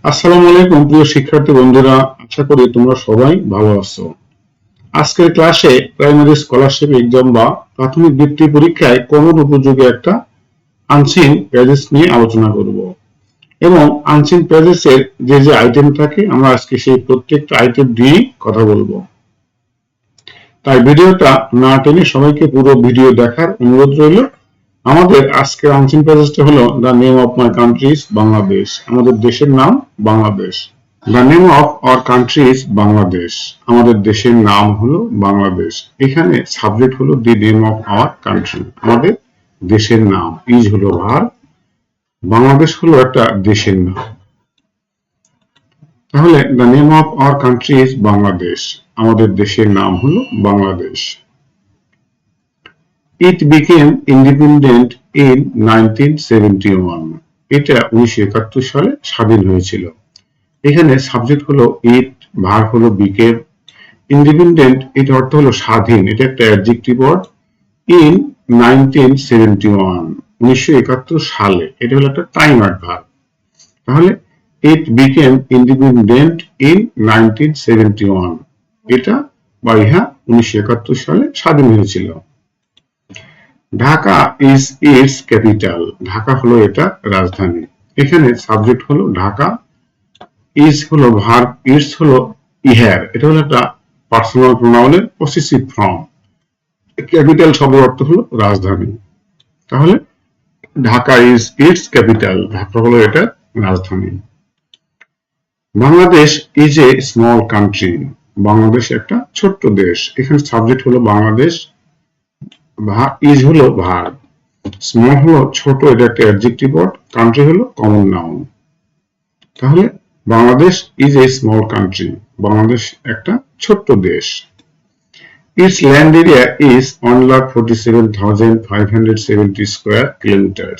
আসসালামু আলাইকুম প্রিয় শিক্ষার্থী বন্ধুরা, আশা করি তোমরা সবাই ভালো আছো। আজকের ক্লাসে প্রাইমারি স্কলারশিপ এক্সাম বা প্রাথমিক বৃত্তি পরীক্ষায় কমন উপযোগী একটা আনসিন প্যাজেস নিয়ে আলোচনা করব এবং আনসিন প্যাজেসের যে যে আইটেম থাকে আমরা আজকে সেই প্রত্যেকটা আইটেম দিয়ে কথা বলবো। তাই ভিডিওটা না টেনে সবাইকে পুরো ভিডিও দেখার অনুরোধ রইল। আমাদের আজকের আনসিন প্যাজেসটা হলো the name of my country is Bangladesh. আমাদের দেশের নাম Bangladesh. The name of our country is Bangladesh. আমাদের দেশের নাম হলো বাংলাদেশ। এখানে সাবজেক্ট হলো the name of our country, আমাদের দেশের নাম। ইজ হলো ভার্ব, বাংলাদেশ হলো একটা দেশের নাম। তাহলে the name of our country is Bangladesh, আমাদের দেশের নাম হলো বাংলাদেশ। ইট বিকেম ইন্ডিপেন্ডেন্ট ইন 1971। এটা 1971 সালে স্বাধীন হয়েছিল। এখানে সাবজেক্ট হলো ইট, ভার্ব হলো বিকেম, ইন্ডিপেন্ডেন্ট এর অর্থ হলো স্বাধীন, এটা একটা অ্যাডজেক্টিভ ওয়ার্ড। ইন 1971 1971 সালে, এটা হলো একটা টাইম অ্যাডভার্ব। তাহলে ইট বিকেম ইন্ডিপেন্ডেন্ট ইন 1971, এটা বা ইহা 1971 সালে স্বাধীন হয়েছিল। Dhaka is its capital. Dhaka হলো এটা রাজধানী। এখানে সাবজেক্ট হলো ঢাকা, ইজ হলো ভার্ব, ইটস হলো ইহার, এটা হলো একটা পার্সোনাল প্রোনাউনের পসেসিভ ফর্ম। ক্যাপিটাল শব্দের অর্থ হলো রাজধানী। তাহলে Dhaka is its capital, Dhaka হলো এটা রাজধানী। Bangladesh is a small country. Bangladesh একটা ছোট্ট দেশ। এখানে সাবজেক্ট হলো বাংলাদেশ, ইজ হলো ভার্ব, স্মল হলো ছোট, এটা একটা অ্যাডজেক্টিভ ওয়ার্ড, কান্ট্রি হলো কমন নাউন। তাহলে Bangladesh is a small country, Bangladesh একটা ছোট্ট দেশ। Its land area is 1,47,570 square kilometre.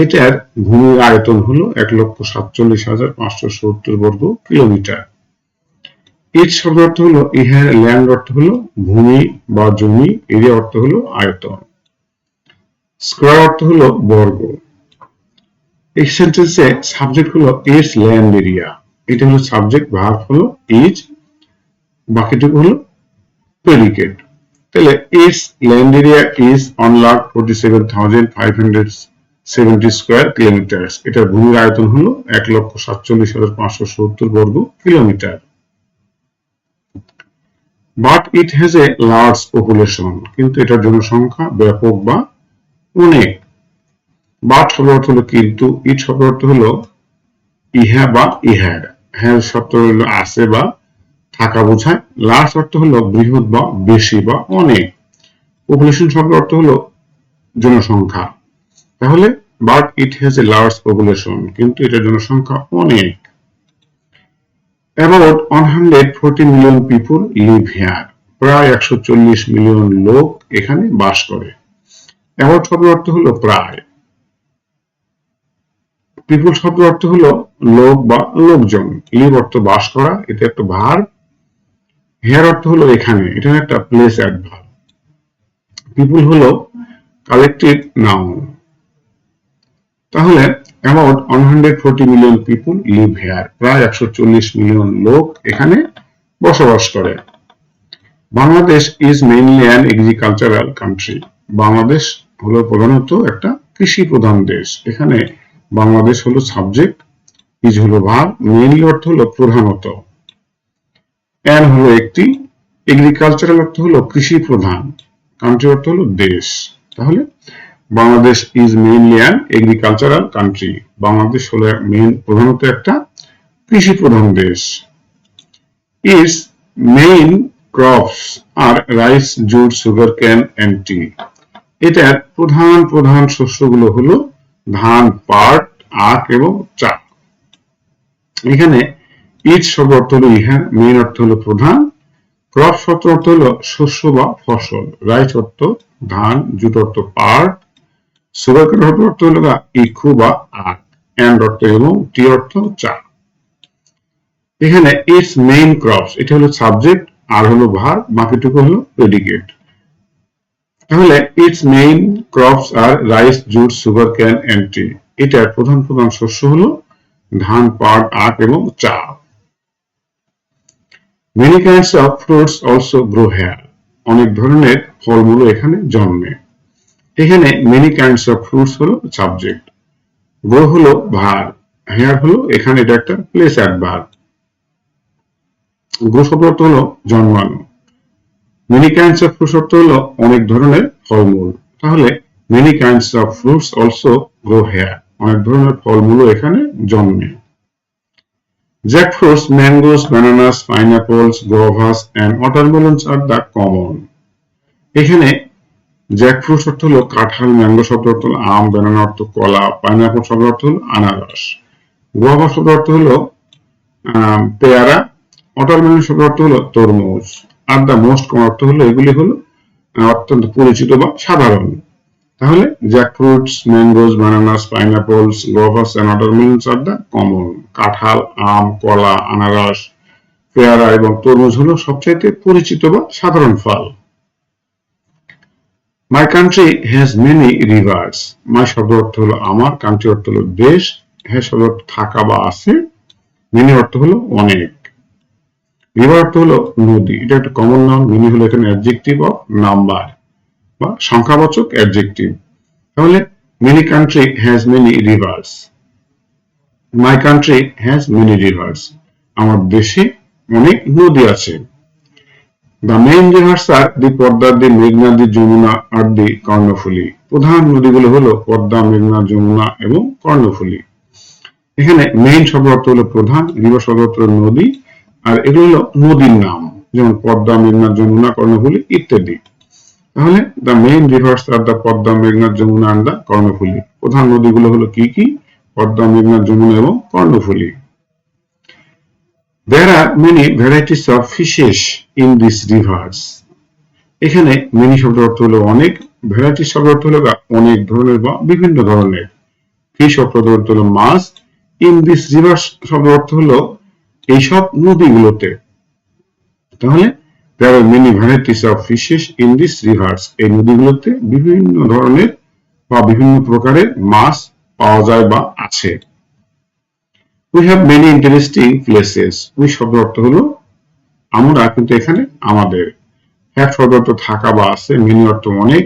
এটার ভূমির আয়তন হলো 1,47,570 বর্গ কিলোমিটার। ইট শব্দ অর্থ হলো ইহার, ল্যান্ড অর্থ হলো ভূমি বা জমি, এরিয়া অর্থ হলো আয়তন, স্কয়ার অর্থ হলো বর্গ। এই সেন্টেন্সে সাবজেক্ট হলো ইটস ল্যান্ড এরিয়া, এটা হলো সাবজেক্ট, ভার্ব হলো ইজ, বাকিটুকু হলো প্রেডিকেট। তাহলে it's land area is 1,47,570 square kilometre. এটার ভূমির আয়তন হলো 1,47,570 বর্গ kilometre. But it has a large population, কিন্তু এটার জনসংখ্যা ব্যাপক বা অনেক। বাট শব্দ অর্থ হলো কিন্তু, ইট শব্দ অর্থ হলো ইহা বা ইহার, হ্যাজ শব্দ হলো আছে বা থাকা বোঝায়, লার্জ অর্থ হলো বৃহৎ বা বেশি বা অনেক, পপুলেশন শব্দ অর্থ হলো জনসংখ্যা। তাহলে but it has a large population, কিন্তু এটার জনসংখ্যা অনেক। About 140 million people live here. প্রায় 140 মিলিয়ন লোক এখানে বাস করে। অ্যাবাউট শব্দ অর্থ হলো প্রায়, পিপল শব্দ অর্থ হলো লোক বা লোকজন, লিভ অর্থ বাস করা, এটা একটা ভার্ব, হিয়ার অর্থ হলো এখানে, এটা একটা প্লেস অ্যাডভার্ব। পিপল হলো কালেকটিভ নাউন। তাহলে about 140 million people live here, প্রায় 140 মিলিয়ন লোক এখানে বসবাস করে। Bangladesh is mainly an agricultural country. Bangladesh হলো প্রধানত একটা কৃষি প্রধান দেশ। এখানে বাংলাদেশ হলো সাবজেক্ট, ইজ হলো ভার্ব, মেইনলি অর্থ হলো প্রধানত, অ্যান হলো একটি, এগ্রিকালচারাল অর্থ হলো কৃষি প্রধান, কান্ট্রি অর্থ হলো দেশ। তাহলে Bangladesh is mainly an agricultural country, Bangladesh হলো প্রধানত একটা কৃষি প্রধান দেশ। It's main crops are rice, jute, sugar কেন এন্ড টি। এটার প্রধান প্রধান শস্যগুলো হলো ধান, পাট, আখ এবং চা। এখানে ইট শব্দ অর্থ হলো ইহার, মেইন অর্থ হলো প্রধান, ক্রপ শব্দ অর্থ হলো শস্য বা ফসল, রাইস অর্থ ধান, জুট অর্থ পাট, সুগার কেন অর্থ হলো ইক্ষু বা আখ, এন্ড অর্থ এবং টি অর্থ চা। এখানে ইটস মেইন ক্রপস, এটা হলো সাবজেক্ট, আর হলো ভার্ব, বাকিটুকু হলো প্রেডিকেট। তাহলে it's main crops are rice, jute, sugar কেন এন্ড টি। এটার প্রধান প্রধান শস্য হলো ধান, পাট, আখ এবং চা। Many kinds of fruits also grow here. অনেক ধরনের ফলমূল এখানে জন্মে। এখানে many kinds of fruits হলো সাবজেক্ট, grow হলো ভার্ব, here হলো এখানে এটা একটা প্লেস অ্যাডভার্ব। grow শব্দ অর্থ হলো জন্মানো, many kinds of fruits অর্থ হলো অনেক ধরনের ফলমূল। তাহলে many kinds of fruits also grow here. অনেক ধরনের ফলমূলও এখানে জন্মে। Jackfruits, mangoes, bananas, pineapples, guavas and watermelons are the common. এখানে জ্যাকফ্রুট অর্থ হলো কাঁঠাল, ম্যাঙ্গো শব্দ অর্থ হলো আম, ব্যানানা অর্থ কলা, পাইনাপল শব্দ অর্থ হলো আনারস, গুয়াভা শব্দ অর্থ হলো পেয়ারা, ওয়াটারমেলন শব্দ অর্থ হলো তরমুজ। আর দ্য মোস্ট কমন অর্থ হলো এগুলি হলো অত্যন্ত পরিচিত বা সাধারণ। তাহলে jackfruits, mangoes, bananas, pineapples, guavas and watermelons আর দ্য কমন। কাঁঠাল, আম, কলা, আনারস, পেয়ারা এবং তরমুজ হলো সবচাইতে পরিচিত বা সাধারণ ফল। My country has many rivers. My শব্দ অর্থ হলো আমার, কান্ট্রি অর্থ হলো দেশ, has শব্দ অর্থ থাকা বা আছে, many অর্থ হলো অনেক। রিভার অর্থ হলো নদী, এটা একটা কমন নাউন, many হলো এখানে অ্যাডজেক্টিভ অফ নাম্বার বা সংখ্যাবাচক অ্যাডজেক্টিভ। তাহলে many country has many rivers. My country has many rivers. আমার দেশে অনেক নদী আছে। The main rivers are the Padma, the মেঘনা, the Jamuna R the Karnaphuli. প্রধান নদীগুলো হলো পদ্মা, মেঘনা, যমুনা এবং কর্ণফুলী। এখানে মেইন শব্দ অর্থ হলো প্রধান, রিভার শব্দ অর্থ হলো নদী, আর এগুলো হলো নদীর নাম, যেমন পদ্মা, মেঘনা, যমুনা, কর্ণফুলী ইত্যাদি। তাহলে the main rivers are the Padma, মেঘনা, যমুনা and the কর্ণফুলী। প্রধান নদীগুলো হলো কি কি? পদ্মা, মেঘনা, যমুনা এবং Karnaphuli. There are many varieties of fishes in these rivers. এখানে many শব্দ অর্থ হলো অনেক, ভ্যারাইটিস শব্দ অর্থ হলো অনেক ধরনের বা বিভিন্ন ধরনের, ফিশ শব্দ অর্থ হলো মাছ, ইন দিস রিভার্স শব্দ অর্থ হলো এইসব নদীগুলোতে। তাহলে there are many varieties of fishes in these rivers. এই নদীগুলোতে বিভিন্ন ধরনের বা বিভিন্ন প্রকারের মাছ পাওয়া যায় বা আছে। We have many interesting places. We শব্দ অর্থ হলো আমরা, কিন্তু এখানে আমাদের। have শব্দ অর্থ থাকা বা আছে, many অর্থ অনেক,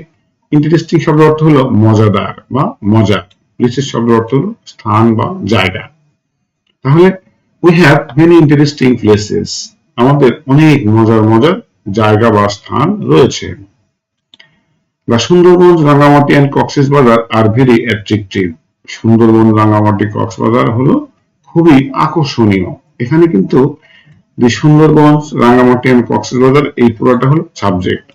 ইন্টারেস্টিং শব্দ অর্থ হলো মজাদার বা মজা, প্লেসেস শব্দ অর্থ হলো স্থান বা জায়গা। তাহলে we have many interesting places. আমাদের অনেক মজার মজার জায়গা বা স্থান রয়েছে। The Sundarban, Rangamati and Cox's Bazar are very attractive. Sundarban, Rangamati, Cox's Bazar হলো খুবই আকর্ষণীয়। এখানে কিন্তু যে সুন্দরবন, রাঙ্গামাটি and কক্সবাজার এই পুরোটা হলো সাবজেক্ট,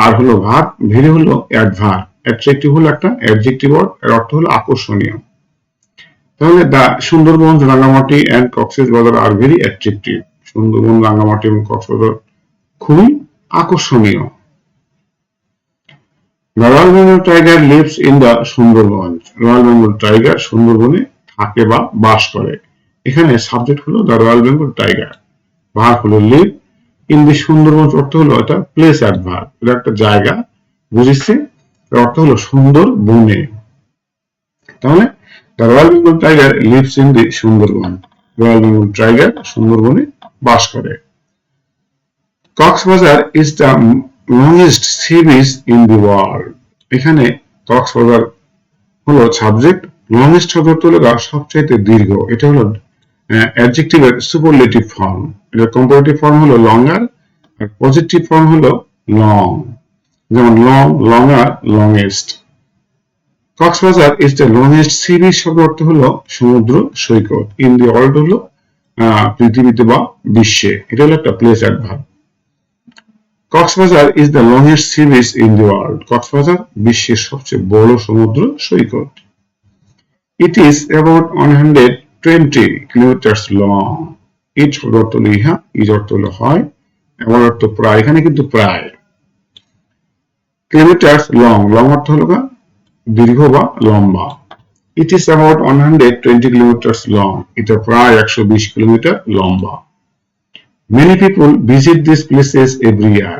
আর হলো ভার্ব, ভেরি হলো অ্যাডভার্ব, অ্যাট্রাকটিভ হলো একটা অ্যাডজেক্টিভ ওয়ার্ড, এর অর্থ হলো আকর্ষণীয়। তাহলে দা সুন্দরবন, রাঙ্গামাটি and কক্সবাজার আর ভেরি অ্যাট্রাকটিভ। সুন্দরবন, রাঙ্গামাটি এবং কক্সবাজার খুবই আকর্ষণীয়। The Royal Bengal tiger lives in the Sundarban. Royal Bengal tiger সুন্দরবনে থাকে বা বাস করে। এখানে সাবজেক্ট হলো the royal Bengal tiger, verb হলো লিভ, ইন দি সুন্দরবন অর্থ হলো এটা প্লেস অ্যাডভার্ব, এটা একটা জায়গা, বুঝেছি, এর অর্থ হলো সুন্দর বনে। তাহলে the royal Bengal tiger lives in the Sundarban. Royal Bengal tiger সুন্দরবনে বাস করে। Cox's Bazar is the longest sea beach in the world. এখানে কক্সবাজার হলো সাবজেক্ট, লংগেস্ট শব্দ হলো সবচাইতে দীর্ঘ, এটা হলো অ্যাডজেক্টিভের সুপারলেটিভ ফর্ম, এটা কম্পারেটিভ ফর্ম হলো লঙ্গার, আর পজিটিভ ফর্ম হলো লং, যেমন long, longer, longest. Cox's Bazar is the longest sea beach শব্দ অর্থ হলো সমুদ্র সৈকত, ইন দি ওয়ার্ল্ড হলো পৃথিবীতে বা বিশ্বে, এটা হলো একটা place adverb. Cox's Bazar is the longest sea beach in the world. Cox's Bazar বিশ্বের সবচেয়ে বড় সমুদ্র সৈকত। It is about 120 kilometers long. It শব্দ অর্থ হলো ইহা, ইজ অর্থ হলো হয়, এবার অর্থ প্রায়, এখানে কিন্তু প্রায়। কিলোমিটার্স লং, লং অর্থ হলো দীর্ঘ বা লম্বা। It is about 120 kilometers long. এটা প্রায় 120 কিলোমিটার লম্বা। Many people visit these places every year.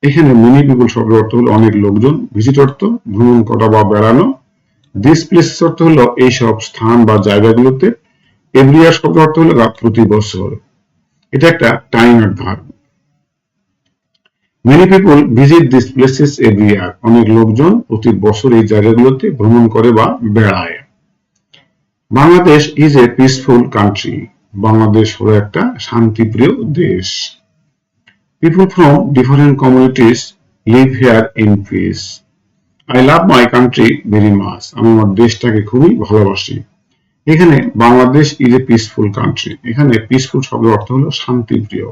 এখানে many people শব্দ অর্থ হলো অনেক লোকজন, ভিজিট অর্থ ভ্রমণ করা বা বেড়ানো, দিস প্লেসেস অর্থ হলো এইসব স্থান বা জায়গাগুলোতে, এভরি ইয়ার শব্দ অর্থ হলো প্রতি বছর, এটা একটা time adverb. Many people visit these places every year. অনেক লোকজন প্রতি বছর এই জায়গাগুলোতে ভ্রমণ করে বা বেড়ায়। Bangladesh is a peaceful country. Bangladesh হলো একটা শান্তিপ্রিয় দেশ। People from different communities live here in peace. I love my country very much. আমি আমার দেশটাকে খুবই ভালোবাসি। এখানে Bangladesh is a peaceful country, এখানে পিসফুল শব্দের অর্থ হলো শান্তিপ্রিয়।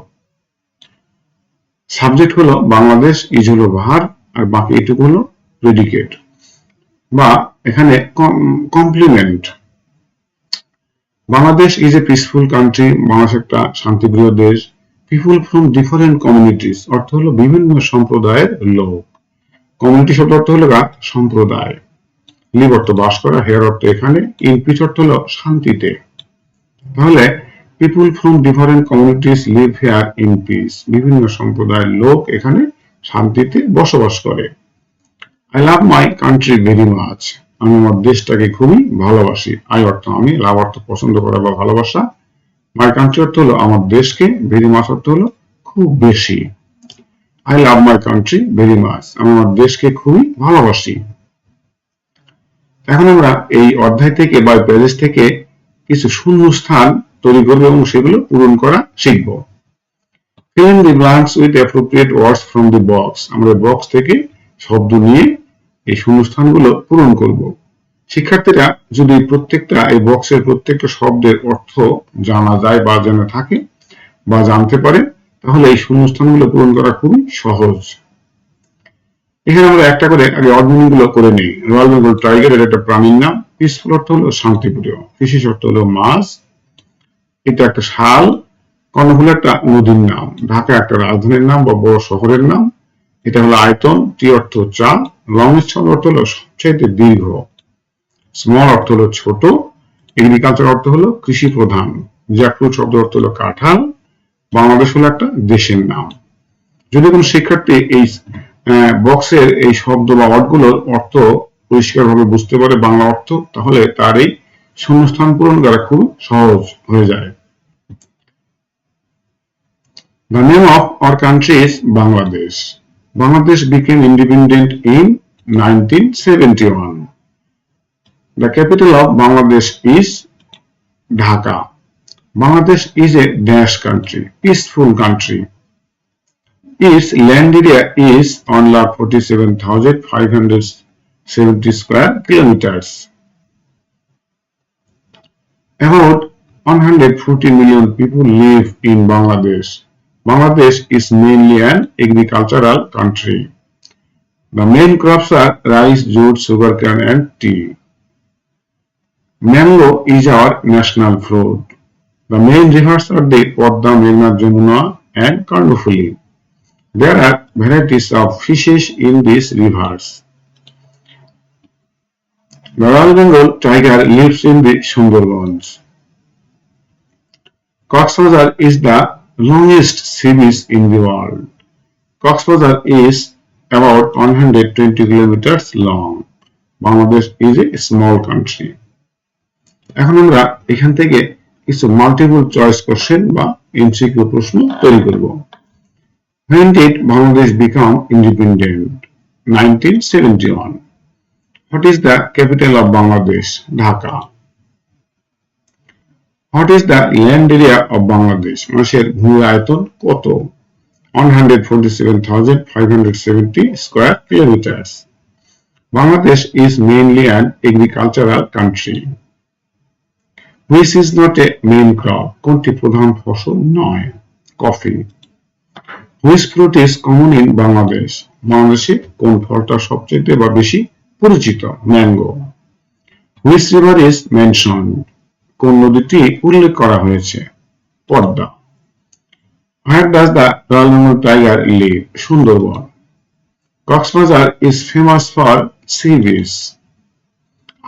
সাবজেক্ট হলো বাংলাদেশ, ইজ হলো ভার্ব, আর বাকি এটুকু হলো প্রেডিকেট বা এখানে complement. Bangladesh is a peaceful country, Bangladesh একটা শান্তিপ্রিয় দেশ। পিপুল ফ্রম ডিফারেন্ট কমিউনিটিস অর্থ হলো বিভিন্ন সম্প্রদায়ের লোক। কমিউনিটি শব্দ অর্থ হলো সম্প্রদায়। লিভ অর্থ বাস করা, হেয়ার অর্থ এখানে, ইন পিস অর্থ হলো শান্তিতে। তাহলে people from different communities live here in peace, বিভিন্ন সম্প্রদায়ের লোক এখানে শান্তিতে বসবাস করে। I love my country very much, আমি আমার দেশটাকে খুবই ভালোবাসি। আই অর্থ আমি, লাভ অর্থ পছন্দ করা বা ভালোবাসা, মাই কান্ট্রি অর্থ হলো আমার দেশকে, ভেরি মাচ অর্থ হলো খুব বেশি। I love my country very much, আমি আমার দেশকে খুবই ভালোবাসি। এখন আমরা এই অধ্যায় থেকে বা পেজ থেকে কিছু শূন্যস্থান তৈরি করবো এবং সেগুলো পূরণ করা শিখব। Fill in the blanks with appropriate words from the box. আমরা বক্স থেকে শব্দ নিয়ে এই শূন্যস্থানগুলো পূরণ করব। শিক্ষার্থীরা যদি প্রত্যেকটা এই বক্সের প্রত্যেকটা শব্দের অর্থ জানা যায় বা জানা থাকে বা জানতে পারে, তাহলে এই শূন্যস্থানগুলো পূরণ করা খুবই সহজ। এখানে আমরা একটা করে আগে অর্থ গুলো করে নিই। রয়্যাল বেঙ্গল টাইগার এর একটা প্রাণীর নাম। পিসফুল অর্থ হলো শান্তিপ্রিয়। ফিশিস অর্থ হলো মাছ, এটা একটা শাল। কর্ণফুলী একটা নদীর নাম। ঢাকা একটা রাজধানীর নাম বা বড় শহরের নাম, এটা হলো আয়তন। টি অর্থ চা। লংগেস্ট অর্থ হলো সবচেয়ে দীর্ঘ। স্মল অর্থ হলো ছোট। এগ্রিকালচার অর্থ হলো কৃষি প্রধান। জ্যাকফ্রুট শব্দ অর্থ হলো কাঁঠাল। বাংলাদেশ হলো একটা দেশের নাম। যদি কোনো শিক্ষার্থী এই বক্সের এই শব্দ বা ওয়ার্ডগুলোর অর্থ পরিষ্কারভাবে বুঝতে পারে বাংলা অর্থ, তাহলে তার এই শূন্যস্থান পূরণ করা খুব সহজ হয়ে যায়। The name of our country is Bangladesh. Bangladesh became independent in 1971. The capital of Bangladesh is Dhaka. Bangladesh is a dash country, peaceful country. Its land area is 1,47,570 square kilometers. About 140 million people live in Bangladesh. Bangladesh is mainly an agricultural country. The main crops are rice, jute, sugarcane and tea. Mango is our national fruit. The main rivers are the Padma, Meghna, Jamuna and Karnofuli. There are varieties of fishes in these rivers. The Royal Bengal tiger lives in the Sundarbans. Coxbazar is the longest sea beach in the world. Coxbazar is about 120 kilometers long. Bangladesh is a small country. এখন আমরা এখান থেকে কিছু multiple choice question বা MCQ প্রশ্ন তৈরি করব। When did Bangladesh become independent? 1971. What is the capital of Bangladesh? Dhaka. What is the land area of Bangladesh? মানুষের ভূমি আয়তন কত? 147,570 square kilometers. Bangladesh is mainly an agricultural country. Which is not a main crop? কোনটি প্রধান ফসল নয়? Coffee. Which fruit is common in Bangladesh? বাংলাদেশে কোন ফলটা সবচেয়ে বা বেশি পরিচিত? Mango. Which river is mentioned? কোন নদীটি উল্লেখ করা হয়েছে? Padma. Where does the Royal Bengal tiger live? Sundarban. Coxbazar is famous for sea beach.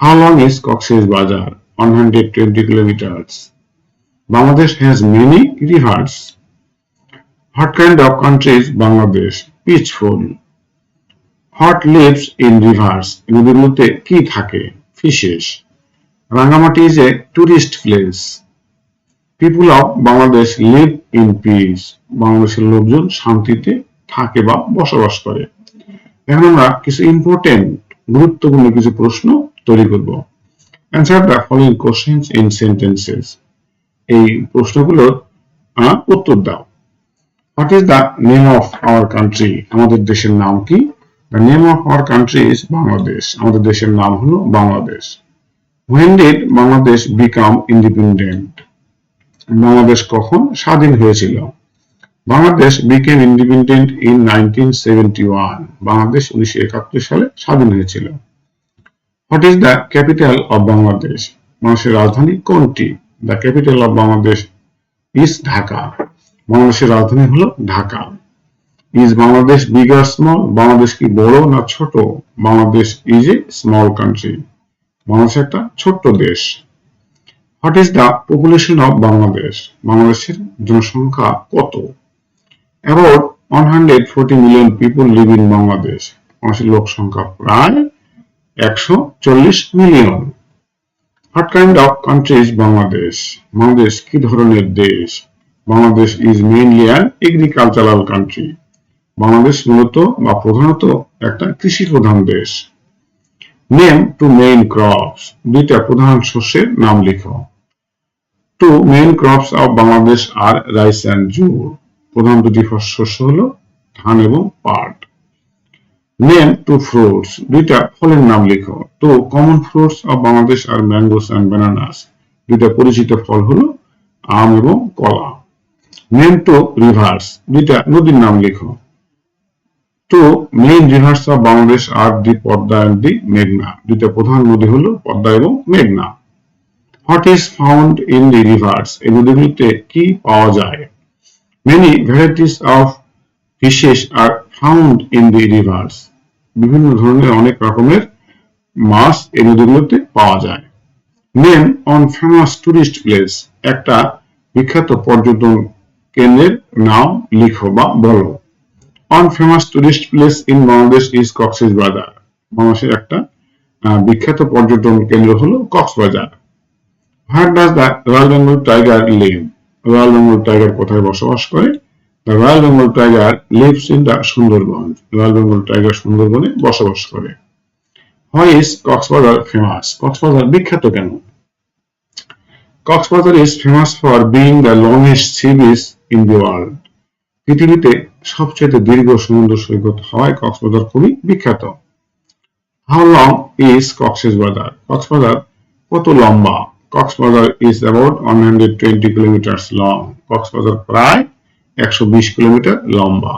How long is Cox's Bazar? 120 kilometers. Bangladesh has many rivers. What kind of country is Bangladesh? Peaceful. What lives in rivers? নদীর মধ্যে কি থাকে? Fishes. Rangamati is a tourist place. People of Bangladesh live in peace, বাংলাদেশের লোকজন শান্তিতে থাকে বা বসবাস করে। এখন আমরা কিছু ইম্পর্টেন্ট গুরুত্বপূর্ণ কিছু প্রশ্ন তৈরি করব। Answer the following questions in sentences, এই প্রশ্নগুলোর উত্তর দাও। What is the name of our country, আমাদের দেশের নাম কি? The name of our country is Bangladesh, আমাদের দেশের নাম হলো Bangladesh. When did Bangladesh become independent, Bangladesh কখন স্বাধীন হয়েছিল? Bangladesh became independent in 1971, Bangladesh 1971 সালে স্বাধীন হয়েছিল। What is the capital of Bangladesh, বাংলাদেশের রাজধানী কোনটি? The capital of Bangladesh is Dhaka, বাংলাদেশের রাজধানী হলো Dhaka. Is Bangladesh big or small, Bangladesh কি বড় না ছোট? Bangladesh is a small country, Bangladesh একটা ছোট্ট দেশ। What is the population of Bangladesh, বাংলাদেশের জনসংখ্যা কত? About 140 million people live in Bangladesh, বাংলাদেশের লোক সংখ্যা প্রায় 140 million. What kind of country is Bangladesh, Bangladesh কি ধরনের দেশ? Bangladesh is mainly an agricultural country, Bangladesh মূলত বা প্রধানত একটা কৃষি প্রধান দেশ। Name two main crops, দুইটা প্রধান শস্যের নাম লিখো। Two main crops of Bangladesh are rice and jute, প্রধান দুটি শস্য হলো ধান এবং পাট। Name two fruits, দুইটা ফলের নাম লিখো। Two common fruits of Bangladesh are mangoes and bananas, দুইটা পরিচিত ফল হলো আম এবং কলা। Name two rivers, দুইটা নদীর নাম লিখো। Two main rivers of Bangladesh are the Padma and the মেঘনা, দুইটা প্রধান নদী হলো পদ্মা এবং মেঘনা। What is found in the rivers, এই নদীগুলিতে কি পাওয়া যায়? Many varieties of fishes are found in the rivers, বিভিন্ন ধরনের অনেক রকমের মাছ এই নদীগুলোতে পাওয়া যায়। Name on famous tourist place, একটা বিখ্যাত পর্যটন কেন্দ্রের নাম লিখো বা বলো। On famous tourist place in Bangladesh is Cox's Bazar, বাংলাদেশের একটা বিখ্যাত পর্যটন কেন্দ্র হলো Cox's Bazar. Where does the Royal Bengal tiger live, royal Bengal tiger কোথায় বসবাস করে? The Royal Bengal tiger lives in the Sundarban, royal Bengal tiger সুন্দরবনে বসবাস করে। Why is Cox's Bazar famous, Cox's Bazar বিখ্যাত কেন? Cox's Bazar is famous for being the longest sea beach in the world, পৃথিবীতে সবচেয়ে দীর্ঘ সমুদ্র সৈকত হওয়ায় কক্সবাজার খুবই বিখ্যাত। How long is Cox's Bazar, Cox's Bazar কত লম্বা? Cox's Bazar is about 120 kilometers long, Cox's Bazar প্রায় 120 কিলোমিটার লম্বা।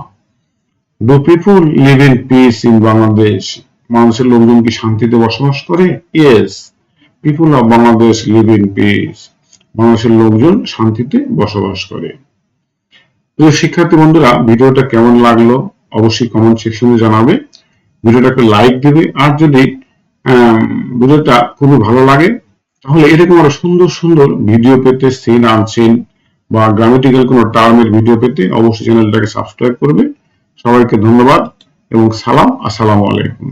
Do people live in peace in Bangladesh, বাংলাদেশের লোকজন কি শান্তিতে বসবাস করে? Yes, people of Bangladesh live in peace, বাংলাদেশের লোকজন শান্তিতে বসবাস করে। প্রিয় শিক্ষার্থী বন্ধুরা, ভিডিওটা কেমন লাগলো অবশ্যই কমেন্ট সেকশনে জানাবে, ভিডিওটাকে লাইক দিবে, আর যদি ভিডিওটা খুবই ভালো লাগে তাহলে এরকম আরো সুন্দর সুন্দর ভিডিও পেতে, সিন আনসিন বা গ্রামাটিক্যাল কোনো টার্মের ভিডিও পেতে অবশ্যই চ্যানেলটাকে সাবস্ক্রাইব করবে। সবাইকে ধন্যবাদ এবং সালাম, আসসালামু আলাইকুম।